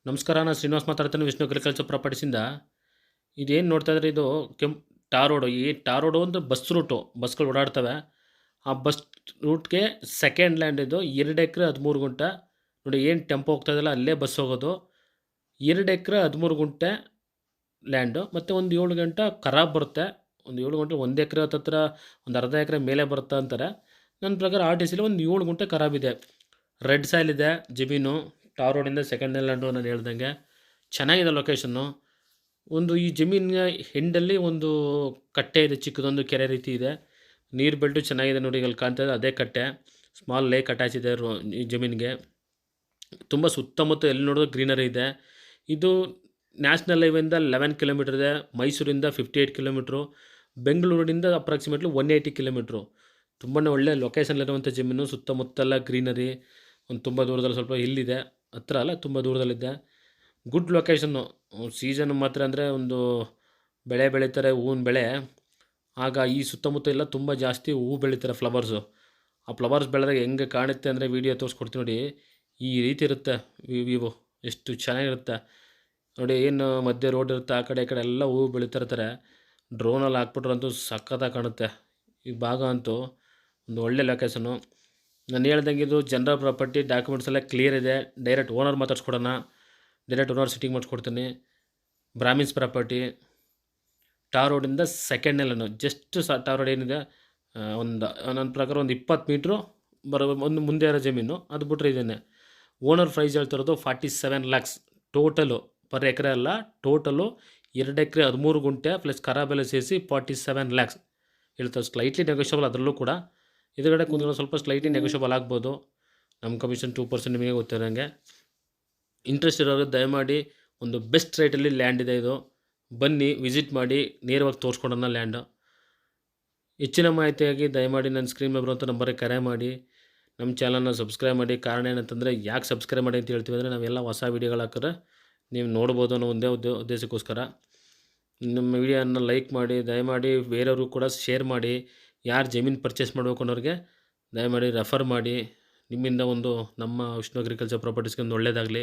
ನಮಸ್ಕಾರ. ನಾನು ಶ್ರೀನಿವಾಸ್ ಮಾತಾಡ್ತಾನೆ ವಿಷ್ಣು ಅಗ್ರಿಕಲ್ಚರ್ ಪ್ರಾಪರ್ಟೀಸಿಂದ. ಇದೇನು ನೋಡ್ತಾ ಇದ್ರೆ ಇದು ಟಾರ್ ರೋಡು. ಈ ಟಾರ್ ರೋಡು ಅಂದರೆ ಬಸ್ ರೂಟು, ಬಸ್ಗಳು ಓಡಾಡ್ತವೆ. ಆ ಬಸ್ ರೂಟ್ಗೆ ಸೆಕೆಂಡ್ ಲ್ಯಾಂಡ್ ಇದು. 2 ಎಕರೆ 13 ಗುಂಟೆ. ನೋಡಿ ಏನು ಟೆಂಪೋ ಹೋಗ್ತಾ ಇದೆಯಲ್ಲ ಅಲ್ಲೇ ಬಸ್ ಹೋಗೋದು. 2 ಎಕರೆ 13 ಗುಂಟೆ ಲ್ಯಾಂಡು. ಮತ್ತು ಒಂದು 7 ಗಂಟೆ ಖರಾಬ್ ಬರುತ್ತೆ. ಒಂದು 7 ಗಂಟೆ 1 ಎಕರೆ ಹತ್ತತ್ರ ಒಂದು ಅರ್ಧ ಎಕರೆ ಮೇಲೆ ಬರುತ್ತೆ ಅಂತಾರೆ. ನನ್ನ ಪ್ರಕಾರ ಆರ್ ಟಿ ಸಿಲಿ ಒಂದು 7 ಗುಂಟೆ ಖರಾಬಿದೆ. ರೆಡ್ ಸಾಯಿಲ್ ಇದೆ ಜಮೀನು. ಟಾರ್ ರೋಡಿಂದ ಸೆಕೆಂಡ್ ಲ್ಯಾಂಡು ನಾನು ಹೇಳ್ದಂಗೆ ಚೆನ್ನಾಗಿದೆ ಲೊಕೇಶನ್ನು. ಒಂದು ಈ ಜಮೀನಿನ ಎಂಡಲ್ಲಿ ಒಂದು ಕಟ್ಟೆ ಇದೆ, ಚಿಕ್ಕದೊಂದು ಕೆರೆ ರೀತಿ ಇದೆ. ನೀರು ಬೆಲ್ಟು ಚೆನ್ನಾಗಿದೆ ನೋಡಿ, ಅಲ್ಲಿ ಕಾಣ್ತಾ ಇದೆ ಅದೇ ಕಟ್ಟೆ. ಸ್ಮಾಲ್ ಲೇಕ್ ಅಟ್ಯಾಚ್ ಇದೆ ಈ ಜಮೀನಿಗೆ. ತುಂಬ ಸುತ್ತಮುತ್ತ ಎಲ್ಲಿ ನೋಡಿದ್ರು ಗ್ರೀನರಿ ಇದೆ. ಇದು ನ್ಯಾಷನಲ್ ಹೈವೇಯಿಂದ 11 ಕಿಲೋಮೀಟರ್ ಇದೆ. ಮೈಸೂರಿಂದ 58 ಕಿಲೋಮೀಟ್ರು. ಬೆಂಗಳೂರಿನಿಂದ ಅಪ್ರಾಕ್ಸಿಮೇಟ್ಲಿ 180 ಕಿಲೋಮೀಟ್ರು. ತುಂಬಾ ಒಳ್ಳೆ ಲೊಕೇಶನ್ಲಿರುವಂಥ ಜಮೀನು. ಸುತ್ತಮುತ್ತೆಲ್ಲ ಗ್ರೀನರಿ. ಒಂದು ತುಂಬ ದೂರದಲ್ಲಿ ಸ್ವಲ್ಪ ಹಿಲ್ಲಿದೆ, ಹತ್ರ ಅಲ್ಲ ತುಂಬ ದೂರದಲ್ಲಿದೆ. Good location. ಸೀಸನ್ ಮಾತ್ರ ಅಂದರೆ ಒಂದು ಬೆಳೆ ಬೆಳೀತಾರೆ, ಹೂವಿನ ಬೆಳೆ. ಆಗ ಈ ಸುತ್ತಮುತ್ತ ಎಲ್ಲ ತುಂಬ ಜಾಸ್ತಿ ಹೂವು ಬೆಳೀತಾರೆ, ಫ್ಲವರ್ಸು. ಆ ಫ್ಲವರ್ಸ್ ಬೆಳೆದಾಗ ಹೆಂಗೆ ಕಾಣುತ್ತೆ ಅಂದರೆ ವೀಡಿಯೋ ತೋರಿಸ್ಕೊಡ್ತೀನಿ ನೋಡಿ. ಈ ರೀತಿ ಇರುತ್ತೆ ವ್ಯೂ. ಎಷ್ಟು ಚೆನ್ನಾಗಿರುತ್ತೆ ನೋಡಿ. ಏನು ಮಧ್ಯೆ ರೋಡ್ ಇರುತ್ತೆ, ಆ ಕಡೆ ಈ ಕಡೆ ಎಲ್ಲ ಹೂವು ಬೆಳೀತಾ ಇರ್ತಾರೆ. ಡ್ರೋನಲ್ಲಿ ಹಾಕ್ಬಿಟ್ರಂತೂ ಸಖತ್ತಾಗಿ ಕಾಣುತ್ತೆ. ಈ ಭಾಗ ಅಂತೂ ಒಂದು ಒಳ್ಳೆ ಲೊಕೇಶನ್ನು. ನಾನು ಹೇಳ್ದಂಗೆ ಇದು ಜನರಲ್ ಪ್ರಾಪರ್ಟಿ. ಡಾಕ್ಯುಮೆಂಟ್ಸ್ ಎಲ್ಲ ಕ್ಲಿಯರ್ ಇದೆ. ಡೈರೆಕ್ಟ್ ಓನರ್ ಮಾತಾಡ್ಸ್ಕೊಡೋಣ. ಡೈರೆಕ್ಟ್ ಓನರ್ ಸಿಟ್ಟಿಂಗ್ ಮಾಡಿಸ್ಕೊಡ್ತೀನಿ. Brahmins property. ಟಾರ್ ರೋಡಿಂದ second line. Just tar road ಏನಿದೆ ಒಂದು ನನ್ನ ಪ್ರಕಾರ ಒಂದು 20 ಮೀಟ್ರು ಒಂದು ಮುಂದೆ ಇರೋ ಜಮೀನು. ಅದು ಬಿಟ್ಟರೆ ಇದೇನೆ. ಓನರ್ ಪ್ರೈಸ್ ಹೇಳ್ತಿರೋದು 47 lakhs ಟೋಟಲು. ಪರ್ ಎಕರೆ ಅಲ್ಲ, ಟೋಟಲು 2 ಎಕರೆ 13 ಗುಂಟೆ ಪ್ಲಸ್ ಖರಾಬೆಲ್ಲ ಸೇರಿಸಿ 47 lakhs ಹೇಳ್ತಾರೆ. ಸ್ಲೈಟ್ಲಿ ನೆಗೋಷಿಯಬಲ್ ಅದರಲ್ಲೂ ಕೂಡ. ಎದುರುಗಡೆ ಕುಂತ್ಕೊಂಡು ಸ್ವಲ್ಪ ಸ್ಲೈಟ್ಲಿ ನೆಗೋಷಿಯಬಲ್ ಆಗ್ಬೋದು. ನಮ್ಮ ಕಮಿಷನ್ 2% ನಿಮಗೆ ಗೊತ್ತಿರೋಂಗೆ. ಇಂಟ್ರೆಸ್ಟ್ ಇರೋರು ದಯಮಾಡಿ, ಒಂದು ಬೆಸ್ಟ್ ರೇಟಲ್ಲಿ ಲ್ಯಾಂಡ್ ಇದೆ ಇದು. ಬನ್ನಿ ವಿಸಿಟ್ ಮಾಡಿ, ನೇರವಾಗಿ ತೋರಿಸ್ಕೊಡೋಣ ಲ್ಯಾಂಡು. ಹೆಚ್ಚಿನ ಮಾಹಿತಿಯಾಗಿ ದಯಮಾಡಿ ನನ್ನ ಸ್ಕ್ರೀನ್ ಮೇಲೆ ಬರುವಂಥ ನಂಬರಿಗೆ ಕರೆ ಮಾಡಿ. ನಮ್ಮ ಚಾನಲ್ನ ಸಬ್ಸ್ಕ್ರೈಬ್ ಮಾಡಿ. ಕಾರಣ ಏನಂತಂದರೆ, ಯಾಕೆ ಸಬ್ಸ್ಕ್ರೈಬ್ ಮಾಡಿ ಅಂತ ಹೇಳ್ತೀವಿ ಅಂದರೆ, ನಾವೆಲ್ಲ ಹೊಸ ವೀಡಿಯೋಗಳು ಹಾಕಿದ್ರೆ ನೀವು ನೋಡ್ಬೋದು ಅನ್ನೋ ಒಂದೇ ಉದ್ದೇಶಕ್ಕೋಸ್ಕರ. ನಮ್ಮ ವೀಡಿಯೋನ ಲೈಕ್ ಮಾಡಿ, ದಯಮಾಡಿ ಬೇರೆಯವರು ಕೂಡ ಶೇರ್ ಮಾಡಿ. ಯಾರು ಜಮೀನು ಪರ್ಚೇಸ್ ಮಾಡಬೇಕು ಅನ್ನೋರಿಗೆ ದಯಮಾಡಿ ರೆಫರ್ ಮಾಡಿ. ನಿಮ್ಮಿಂದ ಒಂದು ನಮ್ಮ ವಿಷ್ಣು ಅಗ್ರಿಕಲ್ಚರ್ ಪ್ರಾಪರ್ಟೀಸ್ಗೆ ಒಂದು ಒಳ್ಳೆಯದಾಗಲಿ.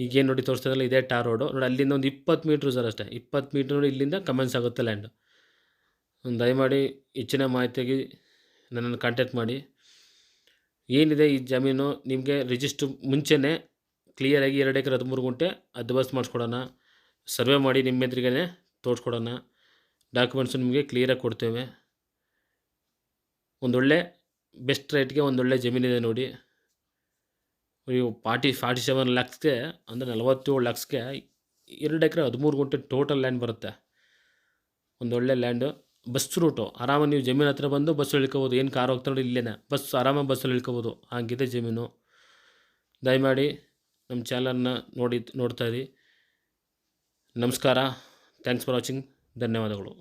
ಈಗೇನು ನೋಡಿ ತೋರಿಸ್ತಾ ಇದ್ದಲ್ಲ, ಇದೇ ಟಾರ್ ರೋಡು ನೋಡಿ. ಅಲ್ಲಿಂದ ಒಂದು 20 ಮೀಟ್ರ್ ಸರ್, ಅಷ್ಟೇ 20 ಮೀಟ್ರ್ ನೋಡಿ. ಇಲ್ಲಿಂದ ಕಮೆನ್ಸ್ ಆಗುತ್ತೆ ಲ್ಯಾಂಡು. ದಯಮಾಡಿ ಹೆಚ್ಚಿನ ಮಾಹಿತಿಗೆ ನನ್ನನ್ನು ಕಾಂಟ್ಯಾಕ್ಟ್ ಮಾಡಿ. ಏನಿದೆ ಈ ಜಮೀನು ನಿಮಗೆ ರಿಜಿಸ್ಟ್ರ್ ಮುಂಚೆನೇ ಕ್ಲಿಯರಾಗಿ 2 ಎಕರೆ 13 ಗುಂಟೆ ಅಡ್ವಾನ್ಸ್ ಮಾಡಿಸ್ಕೊಡೋಣ. ಸರ್ವೆ ಮಾಡಿ ನಿಮ್ಮ ಎದುರಿಗೇ ತೋರಿಸ್ಕೊಡೋಣ. ಡಾಕ್ಯುಮೆಂಟ್ಸು ನಿಮಗೆ ಕ್ಲಿಯರಾಗಿ ಕೊಡ್ತೇವೆ. ಒಂದೊಳ್ಳೆ ಬೆಸ್ಟ್ ರೇಟ್ಗೆ ಒಂದೊಳ್ಳೆ ಜಮೀನಿದೆ ನೋಡಿ. ನೀವು 47 lakhsಗೆ ಅಂದರೆ 47 lakhsಗೆ 2 ಎಕರೆ 13 ಗುಂಟೆ ಟೋಟಲ್ ಲ್ಯಾಂಡ್ ಬರುತ್ತೆ. ಒಂದೊಳ್ಳೆ ಲ್ಯಾಂಡು. Bus route. ಆರಾಮಾಗಿ ನೀವು ಜಮೀನು ಹತ್ರ ಬಂದು ಬಸ್ ಇಳ್ಕೋಬೋದು. ಏನು ಕಾರ್ ಹೋಗ್ತಾ ನೋಡಿ ಇಲ್ಲೇ ಬಸ್, ಆರಾಮಾಗಿ ಬಸ್ಸಲ್ಲಿ ಇಳ್ಕೋಬೋದು. ಹಾಗಿದೆ ಜಮೀನು. ದಯಮಾಡಿ ನಮ್ಮ ಚಾನಲ್ನ ನೋಡ್ತಾಯಿರಿ. ನಮಸ್ಕಾರ. Thanks for watching. ಧನ್ಯವಾದಗಳು.